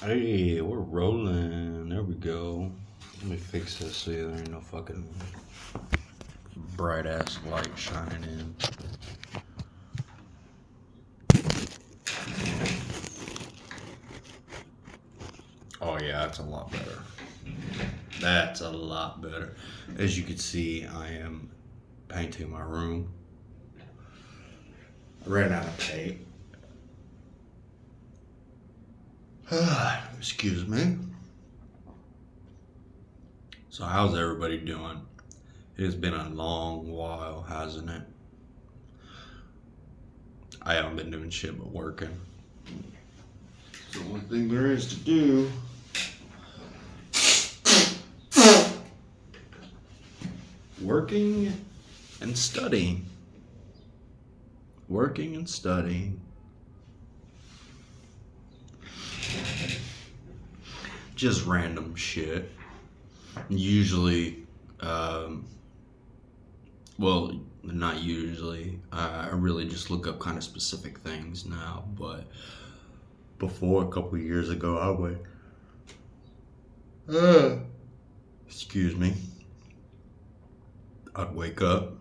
Hey, we're rolling. There we go. Let me fix this so there ain't no fucking bright ass light shining in. Oh, yeah, that's a lot better. That's a lot better. As you can see, I am painting my room. I ran out of paint. Excuse me. So, how's everybody doing? It has been a long while, hasn't it? I haven't been doing shit but working. So, one thing there is to do. Working and studying. Working and studying. Just random shit. Usually, well, not usually. I really just look up kind of specific things now, but before a couple of years ago, I would. Excuse me. I'd wake up,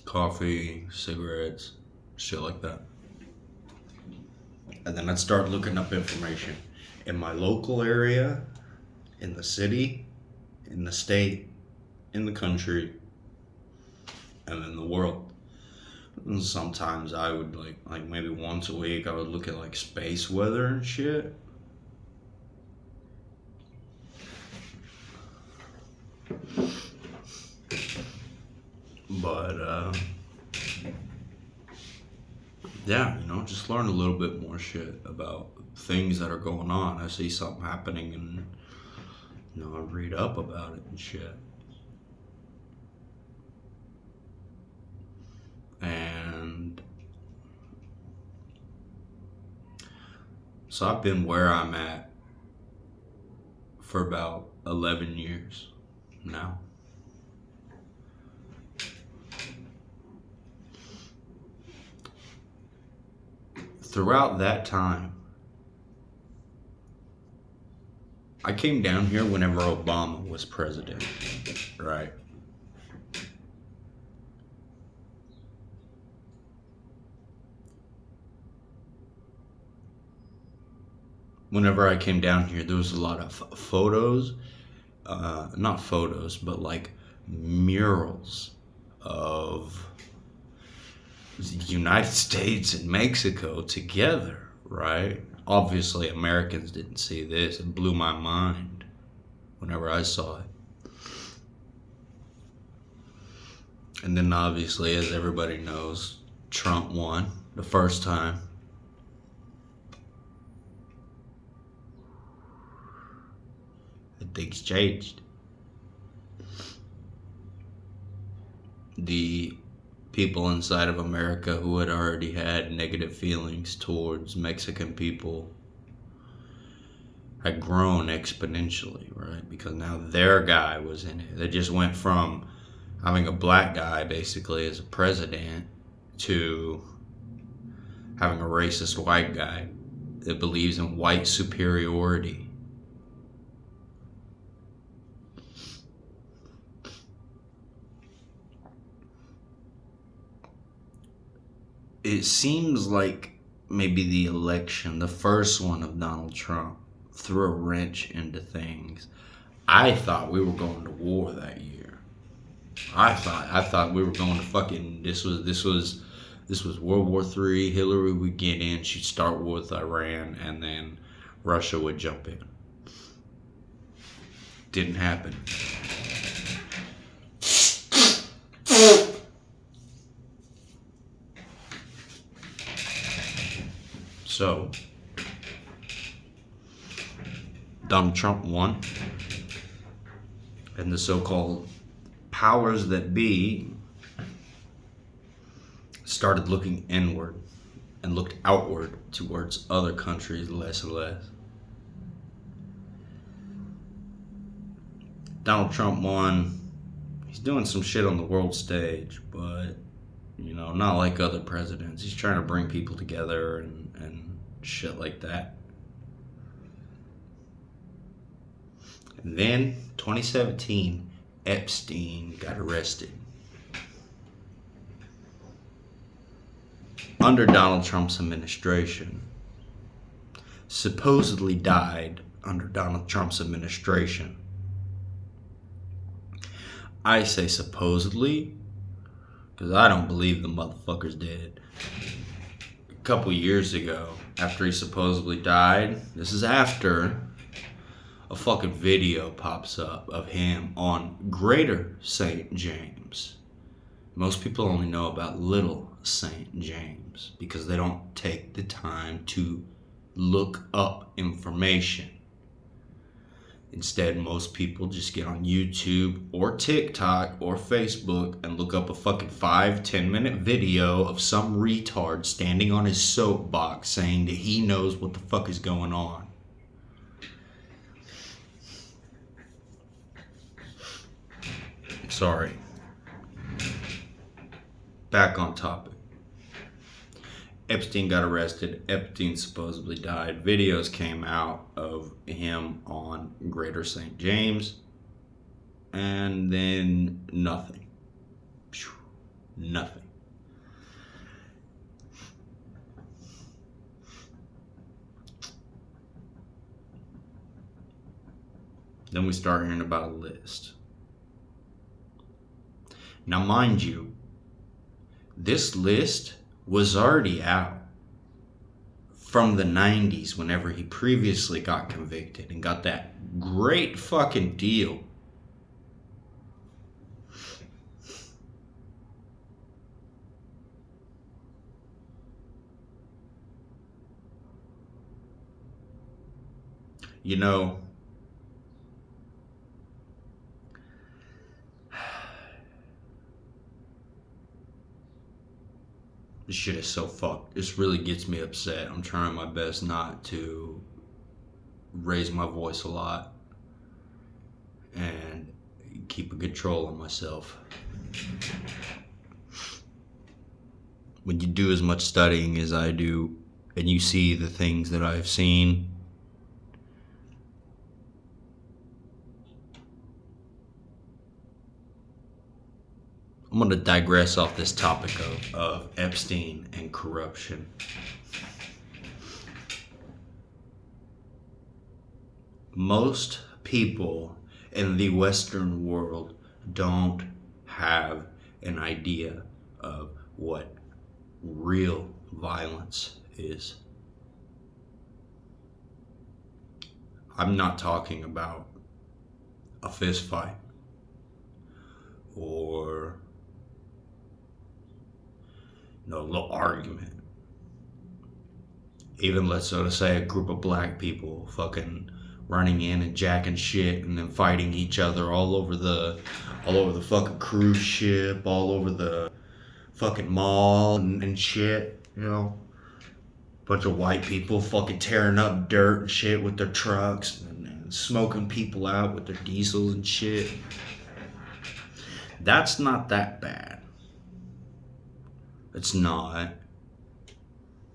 coffee, cigarettes, shit like that. And then I'd start looking up information in my local area, in the city, in the state, in the country, and in the world. And sometimes I would like maybe once a week I would look at like space weather and shit. But yeah, just learn a little bit more shit about things that are going on. I see something happening and I read up about it and shit. And so I've been where I'm at for about 11 years now. Throughout that time, I came down here whenever Obama was president, right? Whenever I came down here, there was a lot of photos, not photos, but like murals of the United States and Mexico together, right? Obviously, Americans didn't see this. It blew my mind whenever I saw it. And then, obviously, as everybody knows, Trump won the first time. And things changed. The people inside of America who had already had negative feelings towards Mexican people had grown exponentially, right? Because now their guy was in it. They just went from having a black guy basically as a president to having a racist white guy that believes in white superiority. It seems like maybe the election, the first one of Donald Trump, threw a wrench into things. I thought we were going to war that year. I thought we were going to fucking this was World War III. Hillary would get in, she'd start war with Iran, and then Russia would jump in. Didn't happen. So Donald Trump won, and the so-called powers that be started looking inward and looked outward towards other countries less and less. Donald Trump won. He's doing some shit on the world stage, but not like other presidents. He's trying to bring people together and shit like that. And then 2017, Epstein got arrested. Under Donald Trump's administration. Supposedly died under Donald Trump's administration. I say supposedly because I don't believe the motherfucker's dead. A couple years ago, after he supposedly died, this is after, a fucking video pops up of him on Greater St. James. Most people only know about Little St. James because they don't take the time to look up information. Instead, most people just get on YouTube or TikTok or Facebook and look up a fucking 5-10 minute video of some retard standing on his soapbox saying that he knows what the fuck is going on. Sorry. Back on topic. Epstein got arrested. Epstein supposedly died. Videos came out of him on Greater St. James. And then nothing. Nothing. Then we start hearing about a list. Now, mind you, this list was already out from the 90s whenever he previously got convicted and got that great fucking deal. You know, this shit is so fucked. This really gets me upset. I'm trying my best not to raise my voice a lot and keep a control on myself. When you do as much studying as I do and you see the things that I've seen, I'm going to digress off this topic of Epstein and corruption. Most people in the Western world don't have an idea of what real violence is. I'm not talking about a fist fight or a little argument. Even let's sort of say a group of black people fucking running in and jacking shit and then fighting each other all over the fucking cruise ship, all over the fucking mall and shit, you know. Bunch of white people fucking tearing up dirt and shit with their trucks and smoking people out with their diesels and shit. That's not that bad. It's not.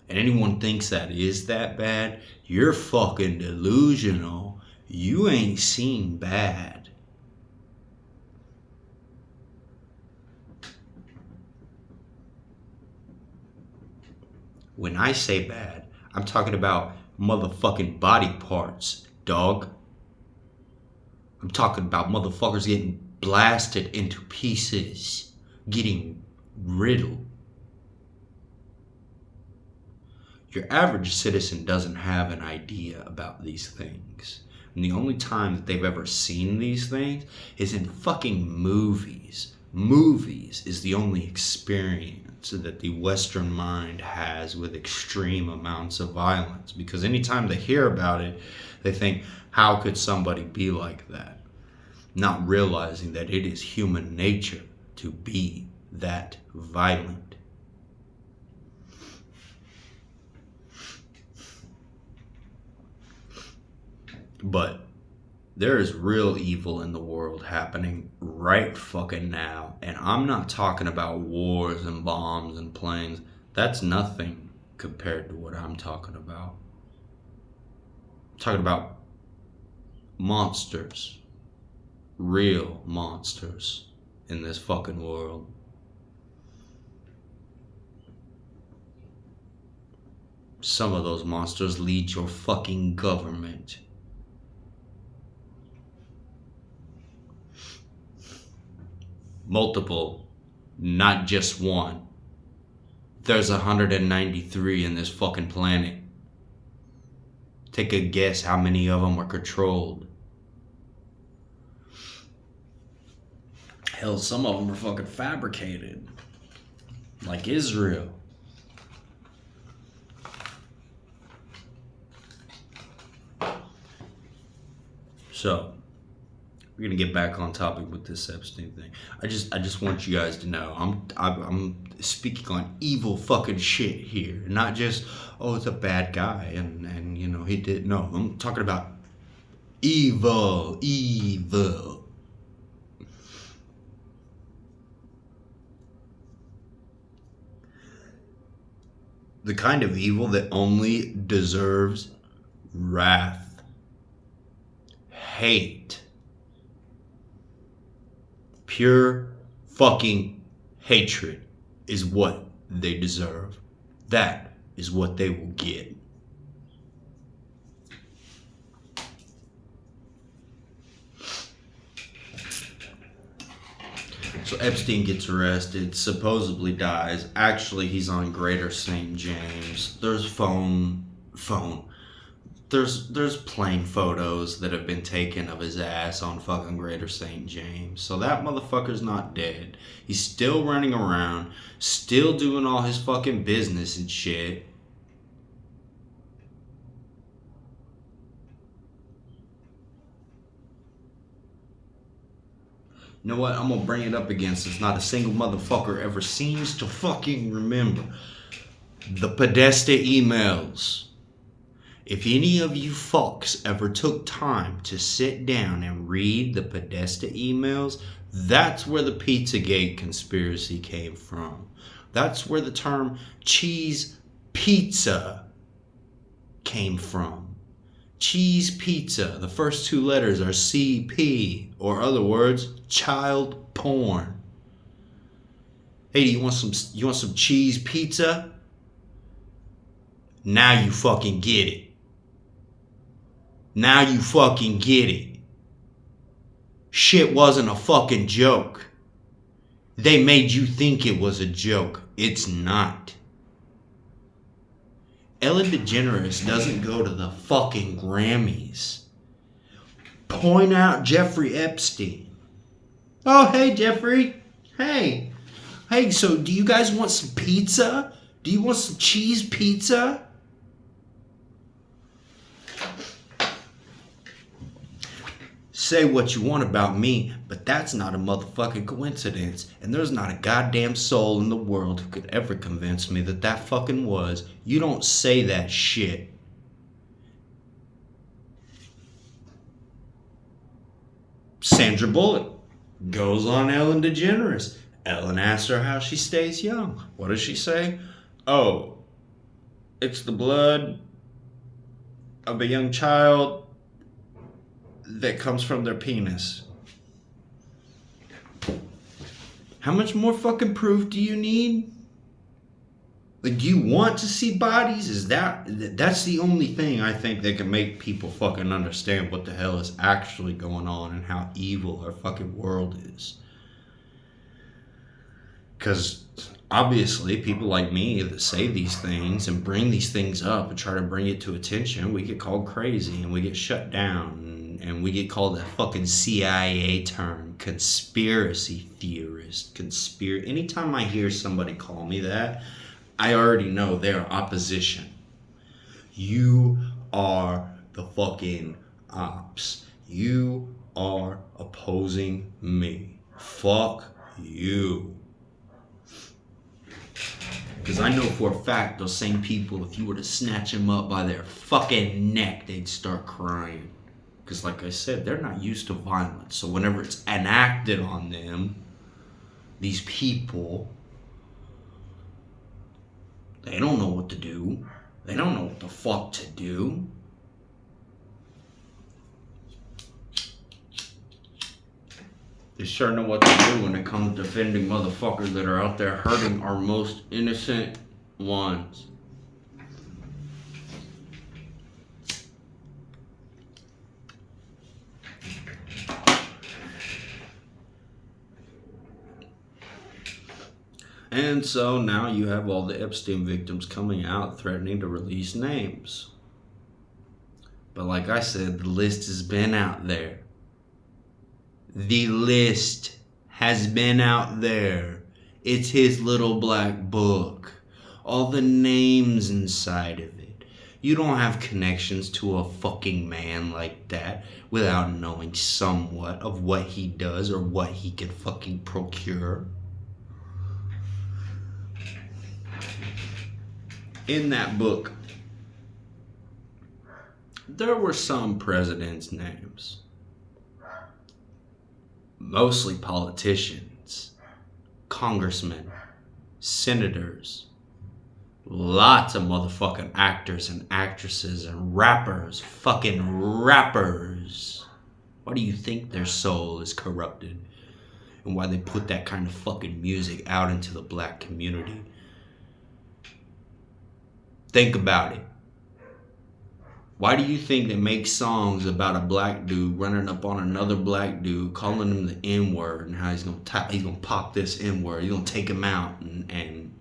And anyone thinks that is that bad, you're fucking delusional. You ain't seen bad. When I say bad, I'm talking about motherfucking body parts, dog. I'm talking about motherfuckers getting blasted into pieces, getting riddled. Your average citizen doesn't have an idea about these things. And the only time that they've ever seen these things is in fucking movies. Movies is the only experience that the Western mind has with extreme amounts of violence. Because anytime they hear about it, they think, how could somebody be like that? Not realizing that it is human nature to be that violent. But there is real evil in the world happening right fucking now. And I'm not talking about wars and bombs and planes. That's nothing compared to what I'm talking about. I'm talking about monsters. Real monsters in this fucking world. Some of those monsters lead your fucking government. Multiple, not just one. There's 193 in this fucking planet. Take a guess how many of them are controlled. Hell, some of them are fucking fabricated. Like Israel. So, we're gonna get back on topic with this Epstein thing. I just want you guys to know I'm speaking on evil fucking shit here, not just it's a bad guy and you know he did. No, I'm talking about evil. The kind of evil that only deserves wrath, hate. Pure fucking hatred is what they deserve. That is what they will get. So Epstein gets arrested, supposedly dies. Actually, he's on Greater St. James. There's There's plane photos that have been taken of his ass on fucking Greater St. James. So that motherfucker's not dead. He's still running around, still doing all his fucking business and shit. You know what? I'm gonna bring it up again since not a single motherfucker ever seems to fucking remember. The Podesta emails. If any of you fucks ever took time to sit down and read the Podesta emails, that's where the Pizzagate conspiracy came from. That's where the term cheese pizza came from. Cheese pizza. The first two letters are CP, or other words, child porn. Hey, do you want some cheese pizza? Now you fucking get it. Now you fucking get it. Shit wasn't a fucking joke. They made you think it was a joke. It's not. Ellen DeGeneres doesn't go to the fucking Grammys. Point out Jeffrey Epstein. Oh, hey, Jeffrey. Hey. Hey, so do you guys want some pizza? Do you want some cheese pizza? Say what you want about me, but that's not a motherfucking coincidence. And there's not a goddamn soul in the world who could ever convince me that that fucking was. You don't say that shit. Sandra Bullock goes on Ellen DeGeneres. Ellen asks her how she stays young. What does she say? Oh, it's the blood of a young child that comes from their penis. How much more fucking proof do you need? Like, do you want to see bodies? That's the only thing I think that can make people fucking understand what the hell is actually going on and how evil our fucking world is. Because obviously people like me that say these things and bring these things up and try to bring it to attention, we get called crazy and we get shut down. And we get called a fucking CIA term, conspiracy theorist. Anytime I hear somebody call me that, I already know they're opposition. You are the fucking ops. You are opposing me. Fuck you. Because I know for a fact those same people, if you were to snatch them up by their fucking neck, they'd start crying. Because like I said, they're not used to violence. So whenever it's enacted on them, these people, they don't know what to do. They don't know what the fuck to do. They sure know what to do when it comes to defending motherfuckers that are out there hurting our most innocent ones. And so now you have all the Epstein victims coming out threatening to release names. But like I said, the list has been out there. The list has been out there. It's his little black book. All the names inside of it. You don't have connections to a fucking man like that without knowing somewhat of what he does or what he can fucking procure. In that book, there were some presidents' names. Mostly politicians, congressmen, senators, lots of motherfucking actors and actresses and rappers, fucking rappers. Why do you think their soul is corrupted? And why they put that kind of fucking music out into the black community? Think about it. Why do you think they make songs about a black dude running up on another black dude, calling him the N-word, and how he's gonna pop this N-word, he's gonna take him out, and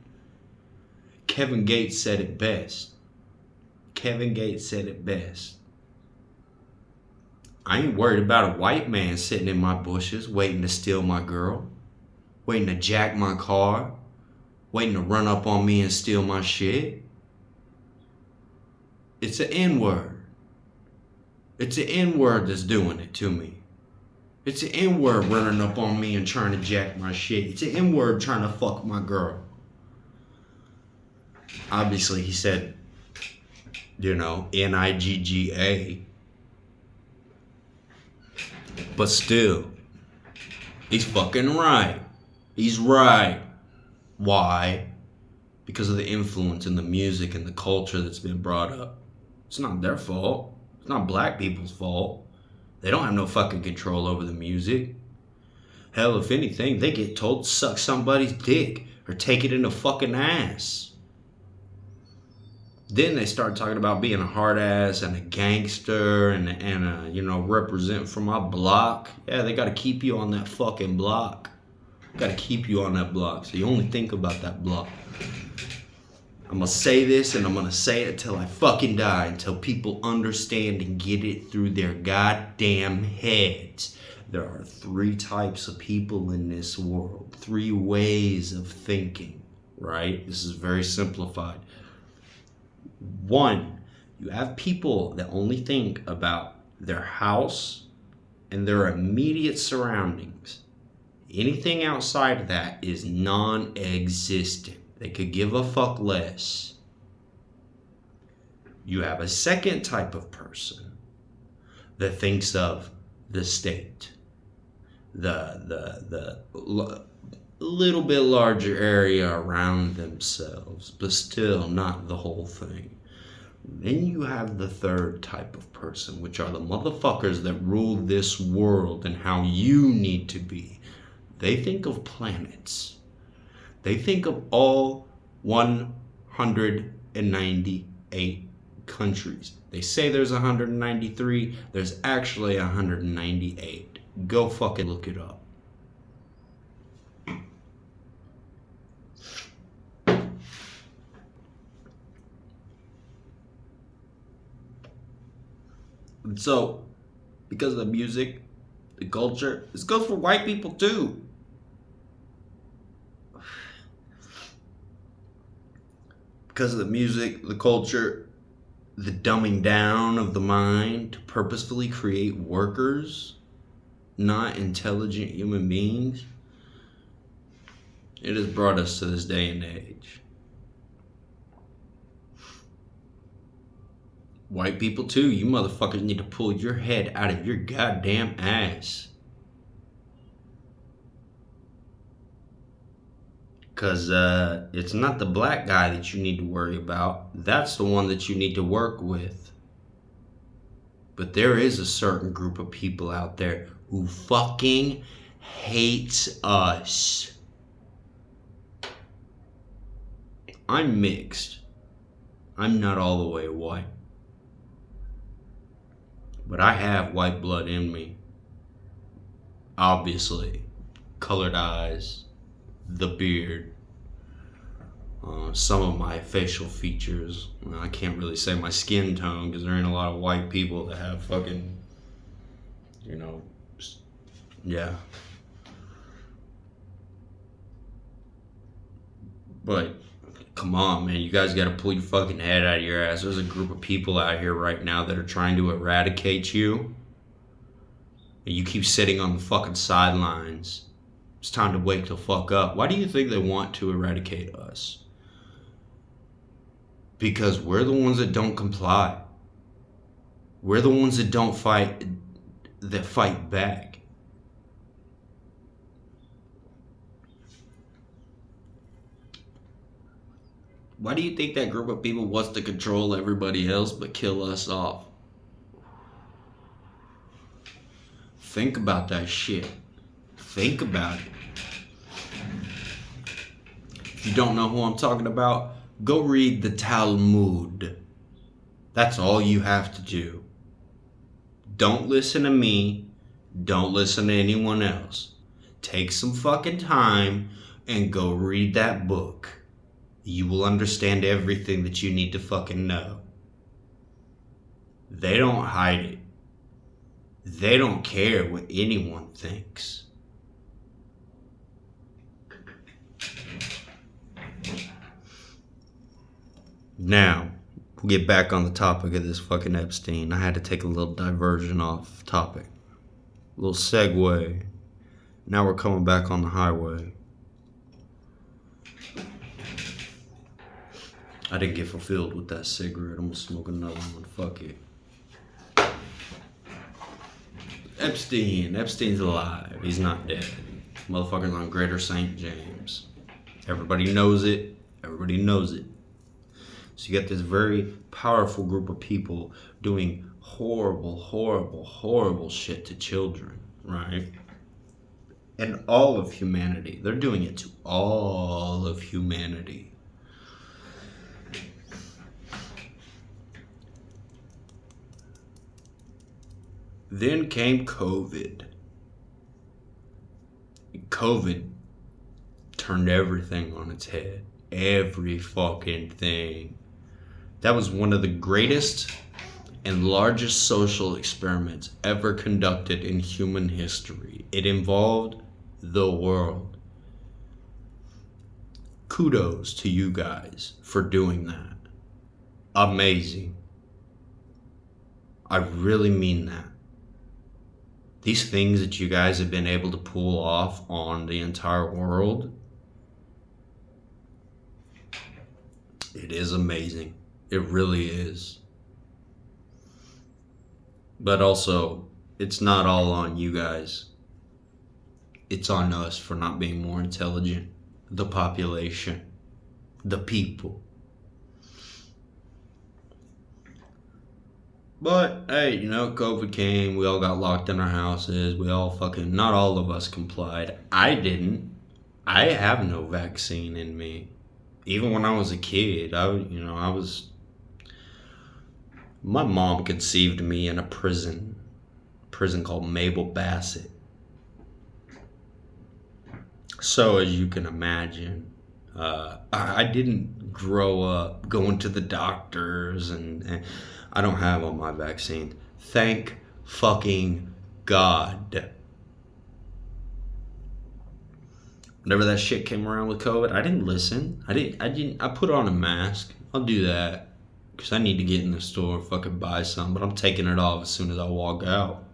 Kevin Gates said it best. Kevin Gates said it best. I ain't worried about a white man sitting in my bushes waiting to steal my girl, waiting to jack my car, waiting to run up on me and steal my shit. It's an N-word. It's an N-word that's doing it to me. It's an N-word running up on me and trying to jack my shit. It's an N-word trying to fuck my girl. Obviously, he said, Nigga. But still, he's fucking right. He's right. Why? Because of the influence in the music and the culture that's been brought up. It's not their fault. It's not black people's fault. They don't have no fucking control over the music. Hell, if anything, they get told to suck somebody's dick or take it in the fucking ass. Then they start talking about being a hard ass and a gangster and represent from my block. Yeah, they gotta keep you on that fucking block. Gotta keep you on that block. So you only think about that block. I'm gonna say this and I'm gonna say it till I fucking die, until people understand and get it through their goddamn heads. There are 3 types of people in this world, 3 ways of thinking, right? This is very simplified. 1, you have people that only think about their house and their immediate surroundings. Anything outside of that is non-existent. They could give a fuck less. You have a second type of person that thinks of the state, the little bit larger area around themselves, but still not the whole thing. Then you have the third type of person, which are the motherfuckers that rule this world and how you need to be. They think of planets. They think of all 198 countries. They say there's 193. There's actually 198. Go fucking look it up. And so, because of the music, the culture, this goes for white people too. Because of the music, the culture, the dumbing down of the mind to purposefully create workers, not intelligent human beings, it has brought us to this day and age. White people too, you motherfuckers need to pull your head out of your goddamn ass. Because it's not the black guy that you need to worry about. That's the one that you need to work with. But there is a certain group of people out there who fucking hates us. I'm mixed. I'm not all the way white. But I have white blood in me. Obviously. Colored eyes. The beard. Some of my facial features. I can't really say my skin tone because there ain't a lot of white people that have fucking, yeah. But come on, man, you guys got to pull your fucking head out of your ass. There's a group of people out here right now that are trying to eradicate you, and you keep sitting on the fucking sidelines. It's time to wake the fuck up. Why do you think they want to eradicate us? Because we're the ones that don't comply. We're the ones that don't fight, that fight back. Why do you think that group of people wants to control everybody else but kill us off? Think about that shit. Think about it. If you don't know who I'm talking about, go read the Talmud. That's all you have to do. Don't listen to me. Don't listen to anyone else. Take some fucking time and go read that book. You will understand everything that you need to fucking know. They don't hide it. They don't care what anyone thinks. Now, we'll get back on the topic of this fucking Epstein. I had to take a little diversion off topic. A little segue. Now we're coming back on the highway. I didn't get fulfilled with that cigarette. I'm gonna smoke another one. Fuck it. Epstein's alive. He's not dead. Motherfucker's on Greater St. James. Everybody knows it. Everybody knows it. So you got this very powerful group of people doing horrible, horrible, horrible shit to children, right? And all of humanity. They're doing it to all of humanity. Then came COVID. COVID turned everything on its head. Every fucking thing. That was one of the greatest and largest social experiments ever conducted in human history. It involved the world. Kudos to you guys for doing that. Amazing. I really mean that. These things that you guys have been able to pull off on the entire world, it is amazing. It really is. But also, it's not all on you guys. It's on us for not being more intelligent. The population. The people. But, hey, COVID came. We all got locked in our houses. We all not all of us complied. I didn't. I have no vaccine in me. Even when I was a kid, my mom conceived me in a prison called Mabel Bassett. So as you can imagine, I didn't grow up going to the doctors and I don't have all my vaccines. Thank fucking God. Whenever that shit came around with COVID, I didn't listen. I put on a mask. I'll do that. Because I need to get in the store and fucking buy something. But I'm taking it off as soon as I walk out.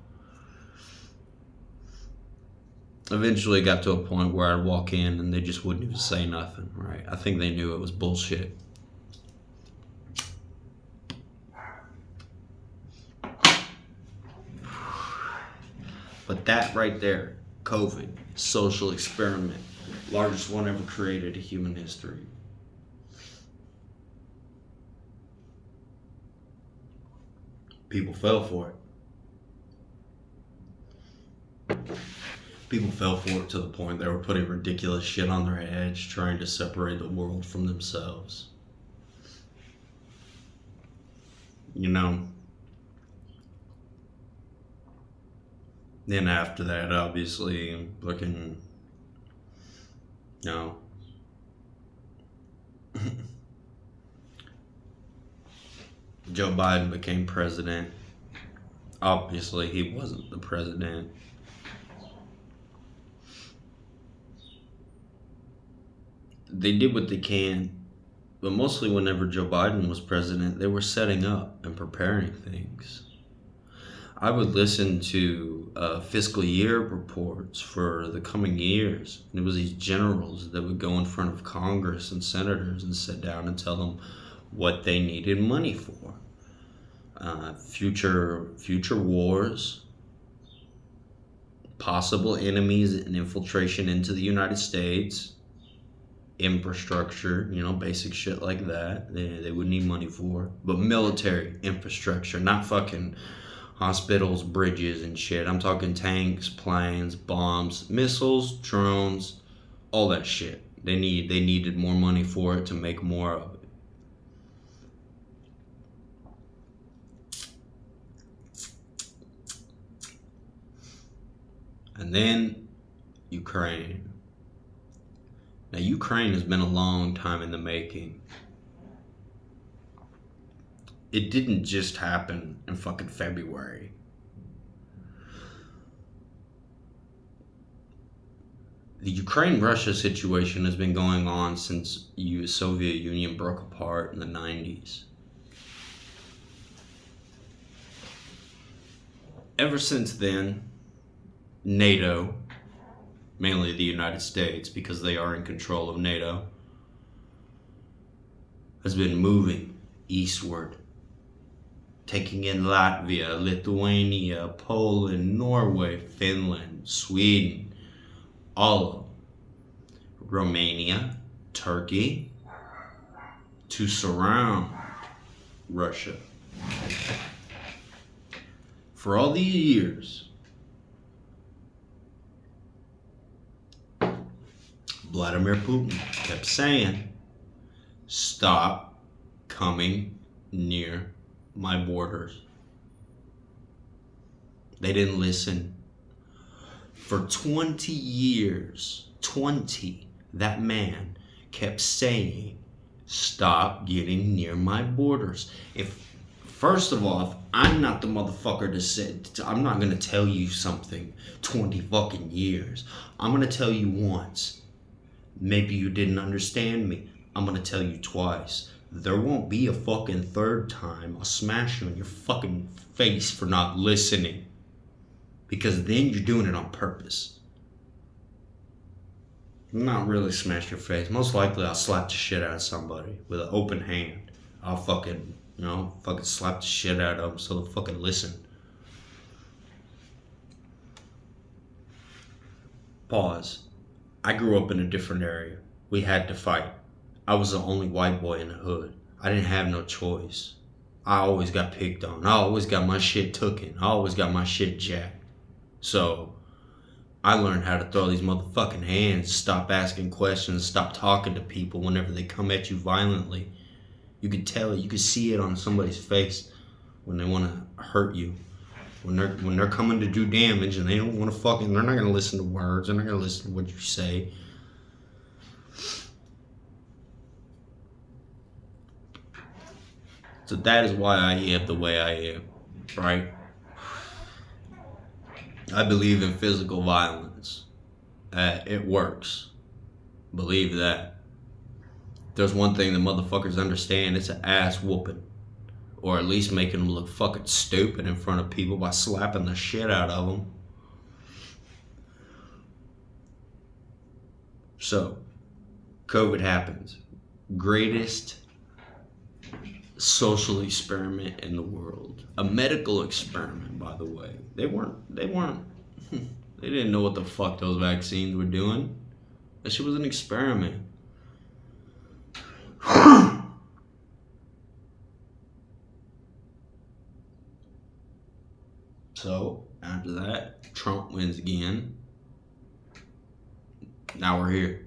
Eventually got to a point where I'd walk in and they just wouldn't even say nothing, right? I think they knew it was bullshit. But that right there, COVID, social experiment, largest one ever created in human history. People fell for it. People fell for it to the point they were putting ridiculous shit on their heads, trying to separate the world from themselves. You know? Then after that, obviously, looking, you know, Joe Biden became president. Obviously, he wasn't the president. They did what they can, but mostly whenever Joe Biden was president, they were setting up and preparing things. I would listen to fiscal year reports for the coming years. And it was these generals that would go in front of Congress and senators and sit down and tell them what they needed money for. Future wars, possible enemies and infiltration into the United States, infrastructure, basic shit like that. They would need money for. But military infrastructure, not fucking hospitals, bridges, and shit. I'm talking tanks, planes, bombs, missiles, drones, all that shit. They needed more money for it to make more of it. And then Ukraine. Now, Ukraine has been a long time in the making. It didn't just happen in fucking February. The Ukraine-Russia situation has been going on since the Soviet Union broke apart in the 90s. Ever since then, NATO, mainly the United States, because they are in control of NATO, has been moving eastward, taking in Latvia, Lithuania, Poland, Norway, Finland, Sweden, all of them, Romania, Turkey, to surround Russia. For all these years, Vladimir Putin kept saying, stop coming near my borders. They didn't listen. For 20 years, that man kept saying, stop getting near my borders. First of all, if I'm not the motherfucker to say, I'm not going to tell you something 20 fucking years. I'm going to tell you once. Maybe you didn't understand me. I'm going to tell you twice. There won't be a fucking third time. I'll smash you in your fucking face for not listening. Because then you're doing it on purpose. Not really smash your face. Most likely I'll slap the shit out of somebody with an open hand. I'll fucking slap the shit out of them so they'll fucking listen. Pause. I grew up in a different area. We had to fight. I was the only white boy in the hood. I didn't have no choice. I always got picked on. I always got my shit taken. I always got my shit jacked. So, I learned how to throw these motherfucking hands, stop asking questions, stop talking to people whenever they come at you violently. You could tell it, you could see it on somebody's face when they want to hurt you. When they're coming to do damage and they don't want to they're not going to listen to words, they're not going to listen to what you say. So that is why I am the way I am, right? I believe in physical violence. It works. Believe that. There's one thing the motherfuckers understand, it's an ass whooping. Or at least making them look fucking stupid in front of people by slapping the shit out of them. So, COVID happens. Greatest social experiment in the world. A medical experiment, by the way. They didn't know what the fuck those vaccines were doing. That shit was an experiment. So, after that, Trump wins again. Now we're here.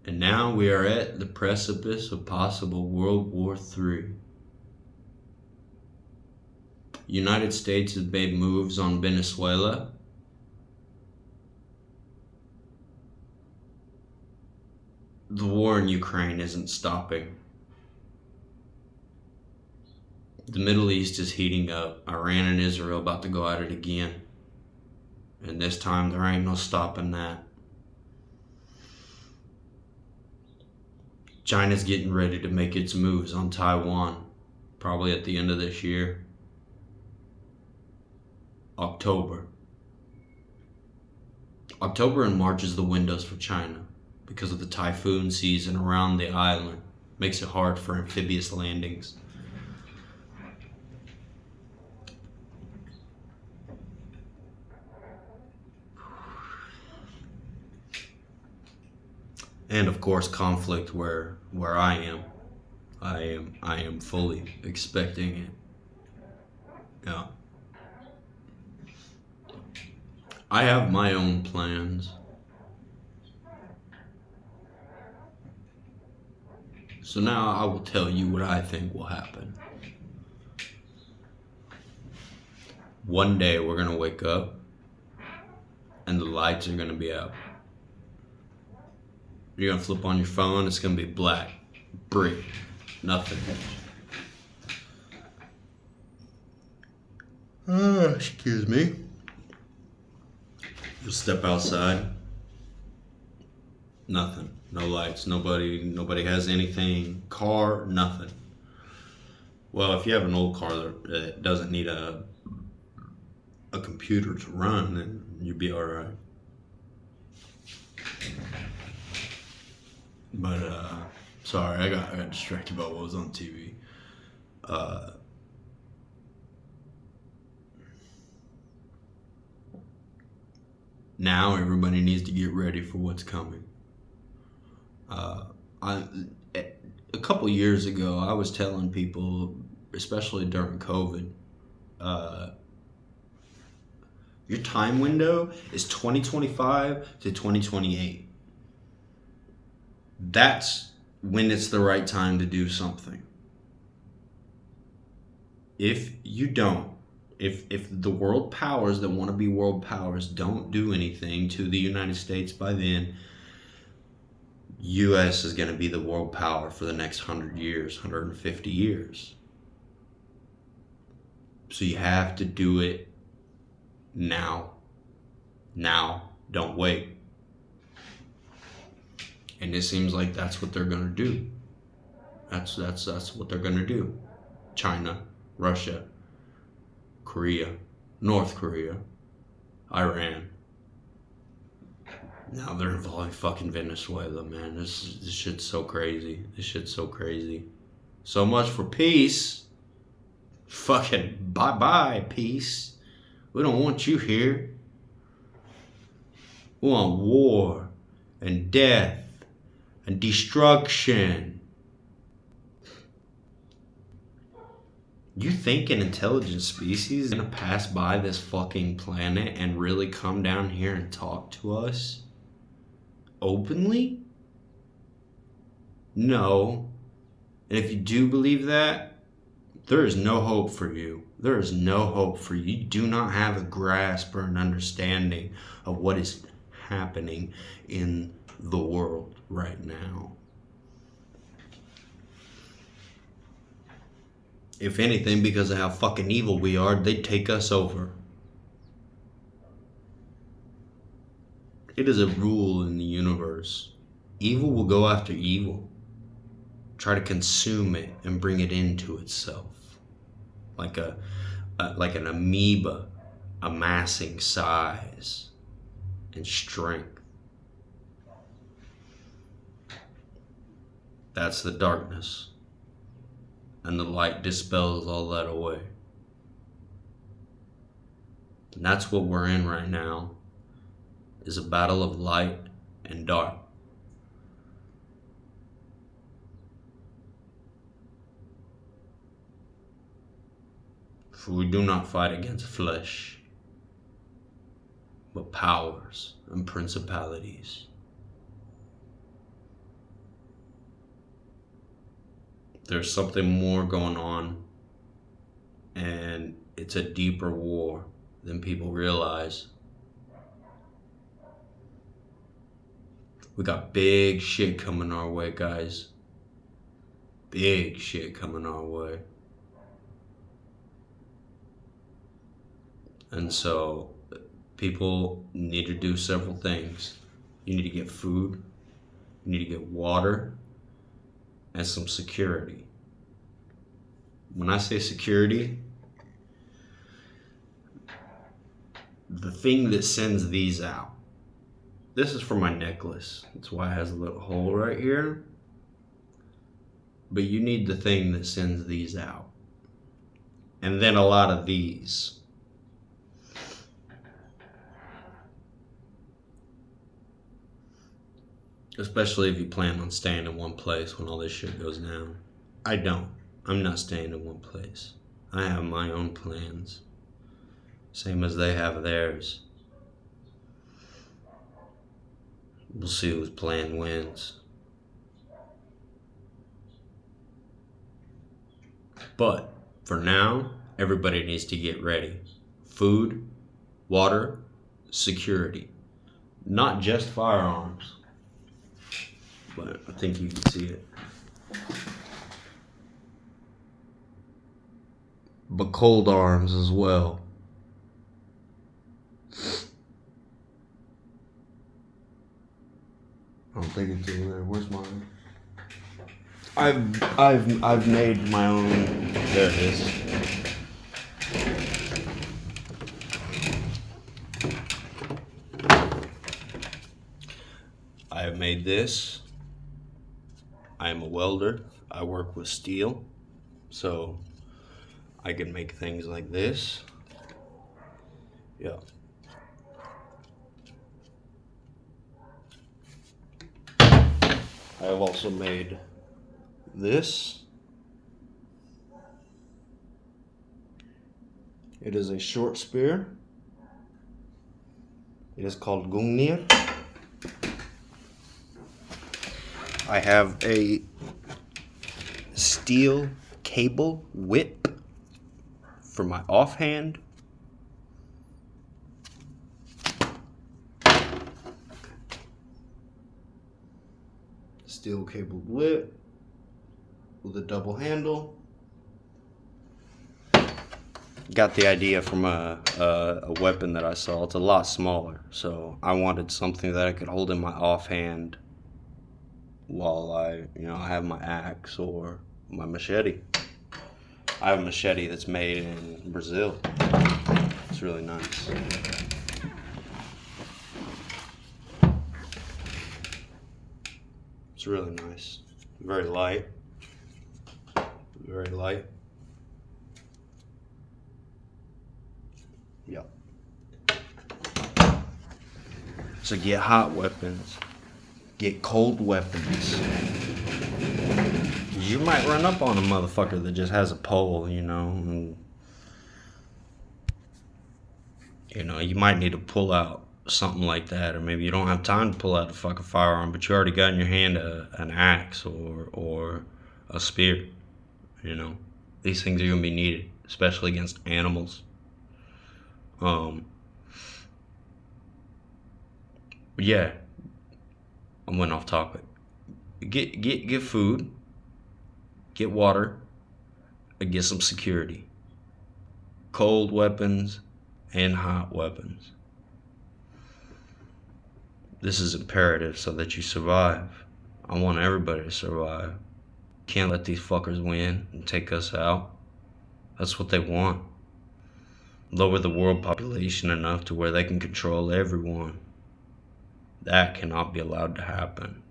And now we are at the precipice of possible World War III. United States has made moves on Venezuela. The war in Ukraine isn't stopping. The Middle East is heating up. Iran and Israel about to go at it again. And this time there ain't no stopping that. China's getting ready to make its moves on Taiwan, probably at the end of this year. October and March is the windows for China because of the typhoon season around the island. Makes it hard for amphibious landings. And of course, conflict where I am. I am fully expecting it. Yeah. I have my own plans. So now I will tell you what I think will happen. One day we're gonna wake up and the lights are gonna be out. You're gonna flip on your phone, it's gonna be black, brick, nothing. Excuse me. You'll step outside, nothing, no lights, nobody has anything, car, nothing. Well, if you have an old car that doesn't need a computer to run, then you'd be alright. But sorry, I got distracted by what was on TV. Now everybody needs to get ready for what's coming. A couple years ago, I was telling people, especially during COVID, your time window is 2025 to 2028. That's when it's the right time to do something. If you don't, if the world powers that want to be world powers don't do anything to the United States by then, US is going to be the world power for the next 100 years, 150 years. So you have to do it now. Now, don't wait. And it seems like that's what they're gonna do. That's what they're gonna do. China, Russia, Korea, North Korea, Iran. Now they're involving fucking Venezuela, man. This shit's so crazy. This shit's so crazy. So much for peace. Fucking bye-bye, peace. We don't want you here. We want war and death and destruction. You think an intelligent species is gonna pass by this fucking planet and really come down here and talk to us openly? No. And if you do believe that, there is no hope for you. There is no hope for you. You do not have a grasp or an understanding of what is happening in the world right now. If anything, because of how fucking evil we are, they'd take us over. It is a rule in the universe. Evil will go after evil. Try to consume it and bring it into itself. Like an amoeba amassing size and strength. That's the darkness. And the light dispels all that away. And that's what we're in right now, is a battle of light and dark. For we do not fight against flesh, but powers and principalities. There's something more going on, and it's a deeper war than people realize. We got big shit coming our way, guys. Big shit coming our way. And so people need to do several things. You need to get food, you need to get water, and some security. When I say security, the thing that sends these out. This is for my necklace. That's why it has a little hole right here. But you need the thing that sends these out. And then a lot of these. Especially if you plan on staying in one place when all this shit goes down. I don't. I'm not staying in one place. I have my own plans. Same as they have theirs. We'll see whose plan wins. But for now, everybody needs to get ready. Food, water, security. Not just firearms. But I think you can see it. But cold arms as well. I don't think it's over there. Where's mine? I've made my own. There it is. I have made this. I am a welder. I work with steel, so I can make things like this. Yeah. I have also made this. It is a short spear. It is called Gungnir. I have a steel cable whip for my offhand. Steel cable whip with a double handle. Got the idea from a weapon that I saw. It's a lot smaller, so I wanted something that I could hold in my offhand while I have my axe or my machete. I have a machete that's made in Brazil. It's really nice. It's really nice. Very light. Very light. Yep. So get hot weapons. Get cold weapons. You might run up on a motherfucker that just has a pole, and you might need to pull out something like that, or maybe you don't have time to pull out a fucking firearm, but you already got in your hand an axe or a spear. These things are gonna be needed, especially against animals. Yeah, I went off topic. Get food, get water, and get some security. Cold weapons and hot weapons. This is imperative so that you survive. I want everybody to survive. Can't let these fuckers win and take us out. That's what they want. Lower the world population enough to where they can control everyone. That cannot be allowed to happen.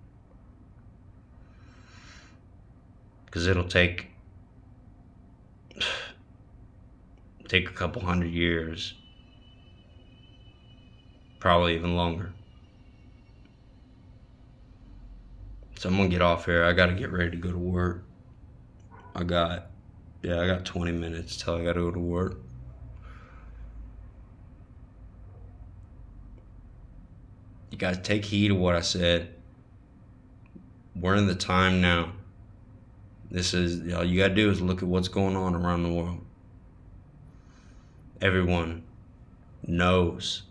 Because it'll take a couple hundred years. Probably even longer. So I'm gonna get off here. I gotta get ready to go to work. I got 20 minutes till I gotta go to work. You guys take heed of what I said. We're in the time now. This is all you gotta do is look at what's going on around the world. Everyone knows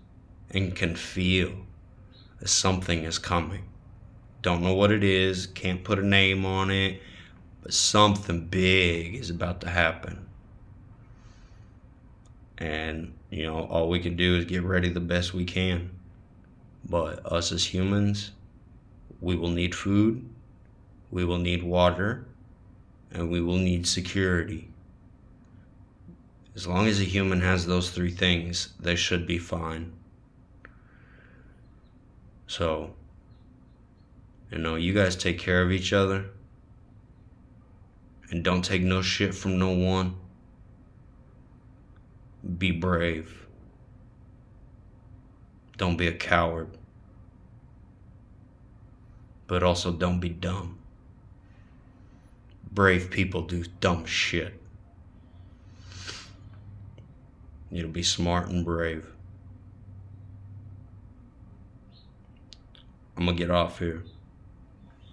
and can feel that something is coming. Don't know what it is, can't put a name on it, but something big is about to happen. And, all we can do is get ready the best we can. But us as humans, we will need food, we will need water, and we will need security. As long as a human has those three things, they should be fine. So, you guys take care of each other. And don't take no shit from no one. Be brave. Don't be a coward. But also don't be dumb. Brave people do dumb shit. You need to be smart and brave. I'm gonna get off here.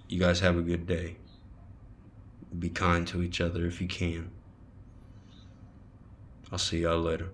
You guys have a good day. Be kind to each other if you can. I'll see y'all later.